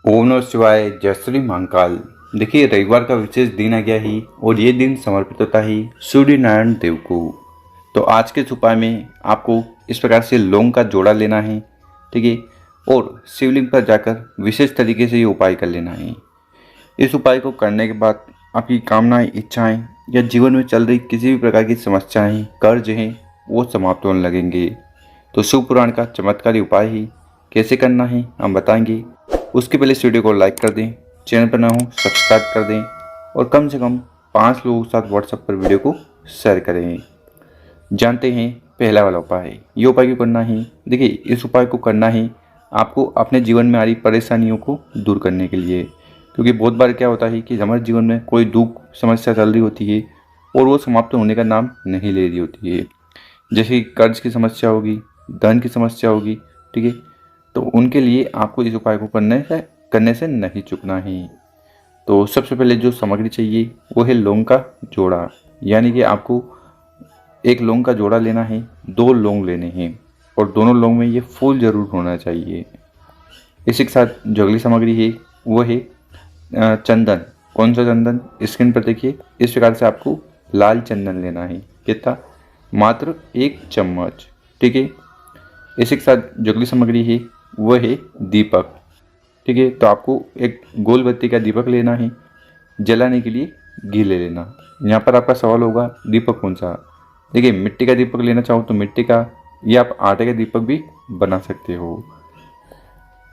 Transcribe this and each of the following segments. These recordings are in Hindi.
ओम नमः शिवाय। जय श्री महाकाल। देखिए, रविवार का विशेष दिन आ गया ही और ये दिन समर्पित होता है सूर्य नारायण देव को। तो आज के इस उपाय में आपको इस प्रकार से लौंग का जोड़ा लेना है, ठीक है, और शिवलिंग पर जाकर विशेष तरीके से ये उपाय कर लेना है। इस उपाय को करने के बाद आपकी कामनाएं, इच्छाएं या जीवन में चल रही किसी भी प्रकार की समस्याएं, कर्ज हैं, वो समाप्त होने लगेंगे। तो शिव पुराण का चमत्कारी उपाय ही कैसे करना है हम बताएंगे। उसके पहले इस वीडियो को लाइक कर दें, चैनल पर ना हो सब्सक्राइब कर दें और कम से कम 5 लोगों के साथ व्हाट्सएप पर वीडियो को शेयर करें। जानते हैं पहला वाला उपाय। ये उपाय क्यों करना है? देखिए, इस उपाय को करना है आपको अपने जीवन में आ रही परेशानियों को दूर करने के लिए। क्योंकि बहुत बार क्या होता है कि हमारे जीवन में कोई दुख समस्या चल रही होती है और वो समाप्त होने का नाम नहीं ले रही होती है। जैसे कर्ज की समस्या होगी, धन की समस्या होगी, ठीक है, तो उनके लिए आपको इस उपाय को करने से नहीं चूकना है। तो सबसे पहले जो सामग्री चाहिए वो है लौंग का जोड़ा। यानी कि आपको एक लौंग का जोड़ा लेना है, 2 लौंग लेने हैं और दोनों लौंग में ये फूल जरूर होना चाहिए। इसी के साथ जो अगली सामग्री है वो है चंदन। कौन सा चंदन? स्क्रीन पर देखिए। इस प्रकार से आपको लाल चंदन लेना है। कितना? मात्र 1 चम्मच, ठीक है। इसी के साथ जो अगली सामग्री है वह है दीपक, ठीक है। तो आपको एक गोल बत्ती का दीपक लेना है। जलाने के लिए घी ले लेना। यहाँ पर आपका सवाल होगा दीपक कौन सा? देखिए, मिट्टी का दीपक लेना चाहो तो मिट्टी का, या आप आटे का दीपक भी बना सकते हो।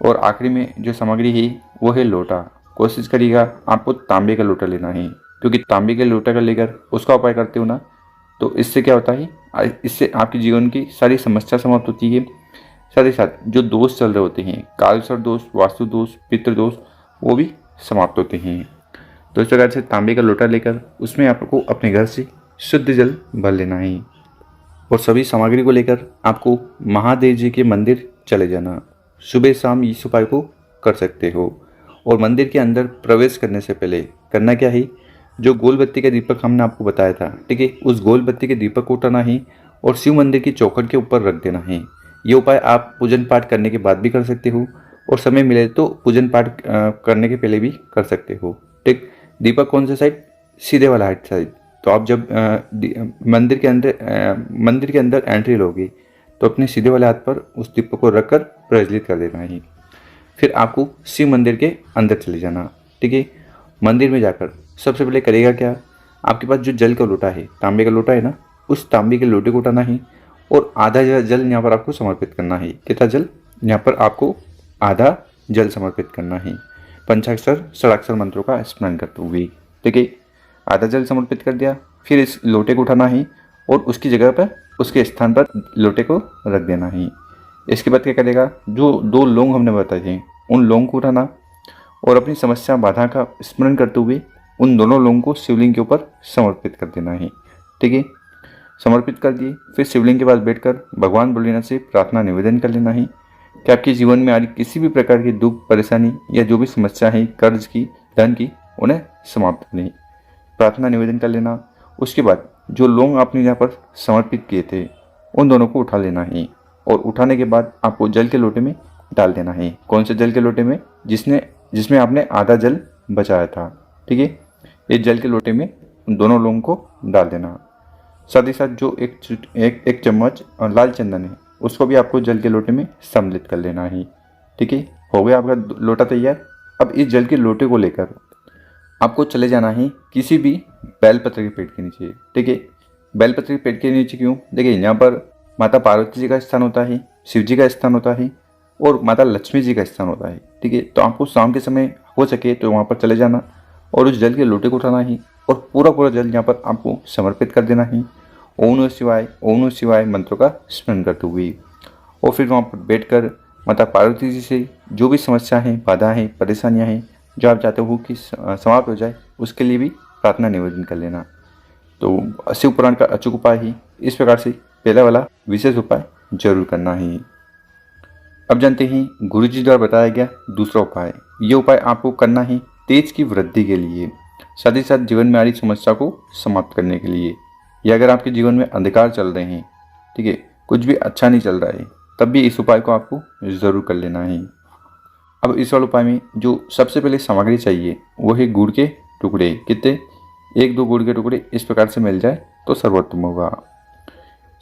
और आखिरी में जो सामग्री है वो है लोटा। कोशिश करिएगा आपको तांबे का लोटा लेना है, क्योंकि तांबे के लोटा का लेकर उसका उपाय करते हो ना, तो इससे क्या होता है, इससे आपके जीवन की सारी समस्या समाप्त होती है। साथ ही साथ जो दोष चल रहे होते हैं, कालसर्प दोष, वास्तु दोष, पितृ दोष, वो भी समाप्त होते हैं। तो इस प्रकार से तांबे का लोटा लेकर उसमें आपको अपने घर से शुद्ध जल भर लेना है और सभी सामग्री को लेकर आपको महादेव जी के मंदिर चले जाना। सुबह शाम इस उपाय को कर सकते हो। और मंदिर के अंदर प्रवेश करने से पहले करना क्या है, जो गोल बत्ती का दीपक हमने आपको बताया था, ठीक है, उस गोल बत्ती के दीपक को उठाना है और शिव मंदिर की चौखट के ऊपर रख देना है। ये उपाय आप पूजन पाठ करने के बाद भी कर सकते हो और समय मिले तो पूजन पाठ करने के पहले भी कर सकते हो, ठीक। दीपक कौन से साइड? सीधे वाला हाइट साइड। तो आप जब मंदिर के अंदर एंट्री लोगे तो अपने सीधे वाले हाथ पर उस दीपक को रखकर प्रज्वलित कर देना है। फिर आपको शिव मंदिर के अंदर चले जाना, ठीक है। मंदिर में जाकर सबसे पहले करेगा क्या, आपके पास जो जल का लोटा है, तांबे का लोटा है ना, उस तांबे के लोटे को उठाना है और आधा जल यहाँ पर आपको समर्पित करना है। कितना जल? यहाँ पर आपको आधा जल समर्पित करना है, पंचाक्षर षडाक्षर मंत्रों का स्मरण करते हुए, ठीक है। आधा जल समर्पित कर दिया। फिर इस लोटे को उठाना है और उसकी जगह पर, उसके स्थान पर लोटे को रख देना है। इसके बाद क्या करेगा, जो 2 लौंग हमने बताए थे उन लौंग को उठाना और अपनी समस्या बाधा का स्मरण करते हुए उन दोनों लौंग को शिवलिंग के ऊपर समर्पित कर देना है, ठीक है। समर्पित कर दिए। फिर शिवलिंग के पास बैठकर भगवान भोलेनाथ से प्रार्थना निवेदन कर लेना है कि आपके जीवन में आ रही किसी भी प्रकार की दुख, परेशानी या जो भी समस्या है, कर्ज की, धन की, उन्हें समाप्त करनी, प्रार्थना निवेदन कर लेना। उसके बाद जो लौंग आपने यहाँ पर समर्पित किए थे उन दोनों को उठा लेना है और उठाने के बाद आपको जल के लोटे में डाल देना है। कौन से जल के लोटे में? जिसमें आपने आधा जल बचाया था, ठीक है। इस जल के लोटे में उन दोनों लौंग को डाल देना। साथ ही साथ जो एक चम्मच लाल चंदन है उसको भी आपको जल के लोटे में सम्मिलित कर लेना है, ठीक है। हो गया आपका लोटा तैयार। अब इस जल के लोटे को लेकर आपको चले जाना है किसी भी बेलपत्र के पेड़ के नीचे, ठीक है। बेलपत्र के पेड़ के नीचे क्यों? देखिए, यहाँ पर माता पार्वती जी का स्थान होता है, शिव जी का स्थान होता है और माता लक्ष्मी जी का स्थान होता है, ठीक है। तो आपको शाम के समय हो सके तो वहाँ पर चले जाना और उस जल के लोटे को उठाना है और पूरा जल यहाँ पर आपको समर्पित कर देना है। ओम नमः शिवाय, ओम नमः शिवाय मंत्रों का स्मरण करते हुए। और फिर वहाँ पर बैठकर माता पार्वती जी से जो भी समस्या है, बाधा है, परेशानियाँ हैं, जो आप चाहते हो कि समाप्त हो जाए, उसके लिए भी प्रार्थना निवेदन कर लेना। तो शिव पुराण का अचूक उपाय ही इस प्रकार से पहला वाला विशेष उपाय जरूर करना है। अब जानते हैं गुरु जी द्वारा बताया गया दूसरा उपाय। ये उपाय आपको करना है तेज की वृद्धि के लिए, साथ ही साथ जीवन में आ रही समस्या को समाप्त करने के लिए। या अगर आपके जीवन में अंधकार चल रहे हैं, ठीक है, कुछ भी अच्छा नहीं चल रहा है, तब भी इस उपाय को आपको ज़रूर कर लेना है। अब इस वाले उपाय में जो सबसे पहले सामग्री चाहिए वो है गुड़ के टुकड़े। कितने? 1-2 गुड़ के टुकड़े इस प्रकार से मिल जाए तो सर्वोत्तम होगा।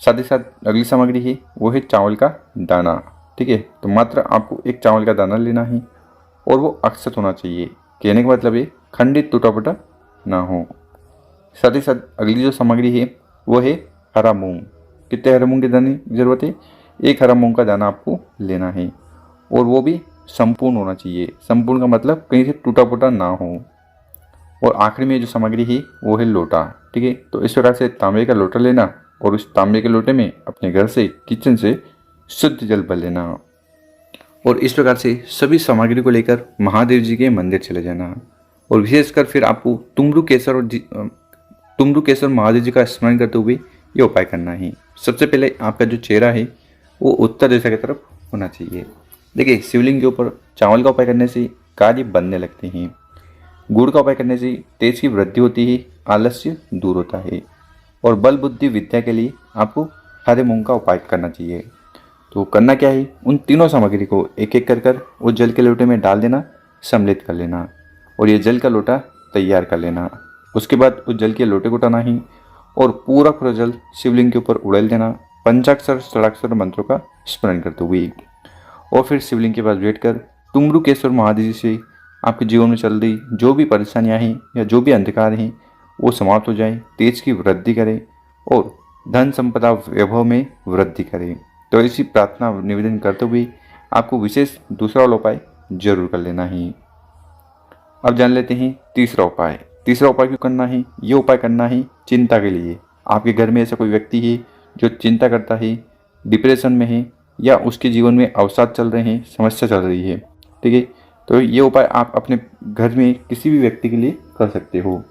साथ ही साथ अगली सामग्री है वो है चावल का दाना। ठीक है, तो मात्र आपको एक चावल का दाना लेना है और वो अक्षत होना चाहिए। कहने का मतलब है खंडित टूटा फूटा ना हो। साथ ही साथ अगली जो सामग्री है वो है हरा मूंग। कितने हरे मूंग के दाने की जरूरत है? एक हरा मूंग का दाना आपको लेना है और वो भी संपूर्ण होना चाहिए। संपूर्ण का मतलब कहीं से टूटा फूटा ना हो। और आखिरी में जो सामग्री है वो है लोटा। ठीक है, तो इस प्रकार से तांबे का लोटा लेना और उस तांबे के लोटे में अपने घर से किचन से शुद्ध जल भर लेना और इस प्रकार से सभी सामग्री को लेकर महादेव जी के मंदिर चले जाना। और विशेषकर फिर आपको तुमरू केसर महादेव जी का स्मरण करते हुए ये उपाय करना है। सबसे पहले आपका जो चेहरा है वो उत्तर दिशा की तरफ होना चाहिए। देखिए, शिवलिंग के ऊपर चावल का उपाय करने से कार्य बनने लगते हैं। गुड़ का उपाय करने से तेज की वृद्धि होती है, आलस्य दूर होता है। और बल बुद्धि विद्या के लिए आपको हरे मूंग का उपाय करना चाहिए। तो करना क्या है, उन तीनों सामग्री को एक एक कर उस जल के लोटे में डाल देना, सम्मिलित कर लेना और ये जल का लोटा तैयार कर लेना। उसके बाद उस जल के लोटे को उठाना ही और पूरा जल शिवलिंग के ऊपर उड़ेल देना, पंचाक्षर षडाक्षर मंत्रों का स्मरण करते हुए। और फिर शिवलिंग के पास बैठकर तुमरू केसर महादेव जी से आपके जीवन में चल रही जो भी परेशानियां हैं या जो भी अंधकार हैं वो समाप्त हो जाए, तेज की वृद्धि करें और धन संपदा वैभव में वृद्धि करें। तो इसी प्रार्थना निवेदन करते हुए आपको विशेष दूसरा वाला उपाय जरूर कर लेना है। अब जान लेते हैं तीसरा उपाय। तीसरा उपाय क्यों करना है? ये उपाय करना है चिंता के लिए। आपके घर में ऐसा कोई व्यक्ति है जो चिंता करता है, डिप्रेशन में है या उसके जीवन में अवसाद चल रहे हैं, समस्या चल रही है। ठीक है, तो ये उपाय आप अपने घर में किसी भी व्यक्ति के लिए कर सकते हो।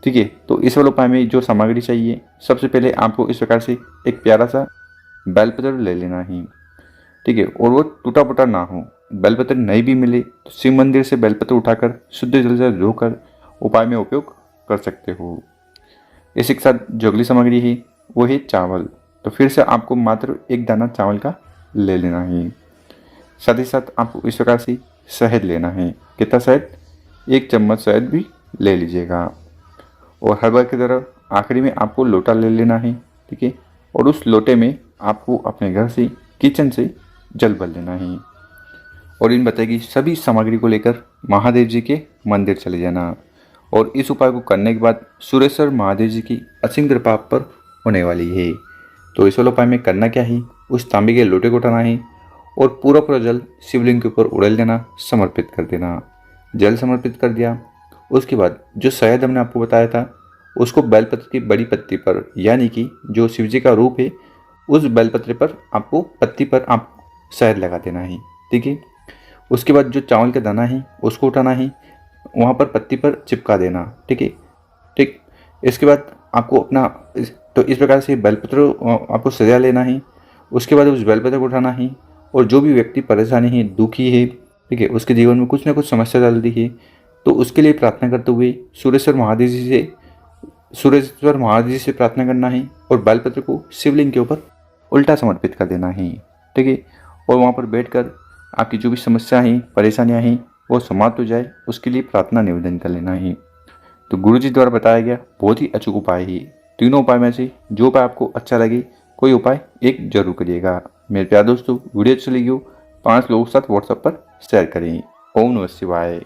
ठीक है, तो इस वाले उपाय में जो सामग्री चाहिए, सबसे पहले आपको इस प्रकार से एक प्यारा सा बेलपत्र ले लेना है। ठीक है, और वो टूटा फूटा ना हो। बेलपत्र नहीं भी मिले तो शिव मंदिर से बेलपत्र उठाकर शुद्ध जल से धोकर उपाय में उपयोग कर सकते हो। इसी के साथ जो अगली सामग्री है वो है चावल। तो फिर से आपको मात्र एक दाना चावल का ले लेना है। साथ ही साथ आपको इस प्रकार से शहद लेना है। कितना शहद? 1 चम्मच शहद भी ले लीजिएगा। और हर बार की तरह आखिरी में आपको लोटा ले लेना है। ठीक है, और उस लोटे में आपको अपने घर से किचन से जल भर लेना है और इन बताएगी सभी सामग्री को लेकर महादेव जी के मंदिर चले जाना। और इस उपाय को करने के बाद सुरेश्वर महादेव जी की असीम कृपा आप पर होने वाली है। तो इस वाले उपाय में करना क्या है, उस तांबे के लोटे को उठाना है और पूरा जल शिवलिंग के ऊपर उड़ेल देना, समर्पित कर देना। जल समर्पित कर दिया, उसके बाद जो शहद हमने आपको बताया था उसको बेलपत्र की बड़ी पत्ती पर, यानी कि जो शिव जी का रूप है उस बेलपत्र पर आपको पत्ती पर आप शहद लगा देना है। ठीक है, उसके बाद जो चावल का दाना है उसको उठाना है, वहाँ पर पत्ती पर चिपका देना। ठीक है, ठीक। इसके बाद आपको तो इस प्रकार से बेलपत्र आपको सजा लेना है। उसके बाद उस बेलपत्र को उठाना है और जो भी व्यक्ति परेशानी है, दुखी है, ठीक है, उसके जीवन में कुछ ना कुछ समस्या चल रही है, तो उसके लिए प्रार्थना करते हुए सुरेश्वर महादेव जी से प्रार्थना करना है और बेलपत्र को शिवलिंग के ऊपर उल्टा समर्पित कर देना है। ठीक है, और वहाँ पर बैठकर आपकी जो भी समस्या हैं, परेशानियाँ हैं वो समाप्त हो जाए, उसके लिए प्रार्थना निवेदन कर लेना है। तो गुरु जी द्वारा बताया गया बहुत ही अचूक उपाय है। तीनों उपाय में से जो उपाय आपको अच्छा लगे कोई उपाय एक जरूर करिएगा। मेरे प्यारे दोस्तों, वीडियो अच्छी लगी हो 5 लोगों के साथ व्हाट्सएप पर शेयर करें। ओम नमः शिवाय।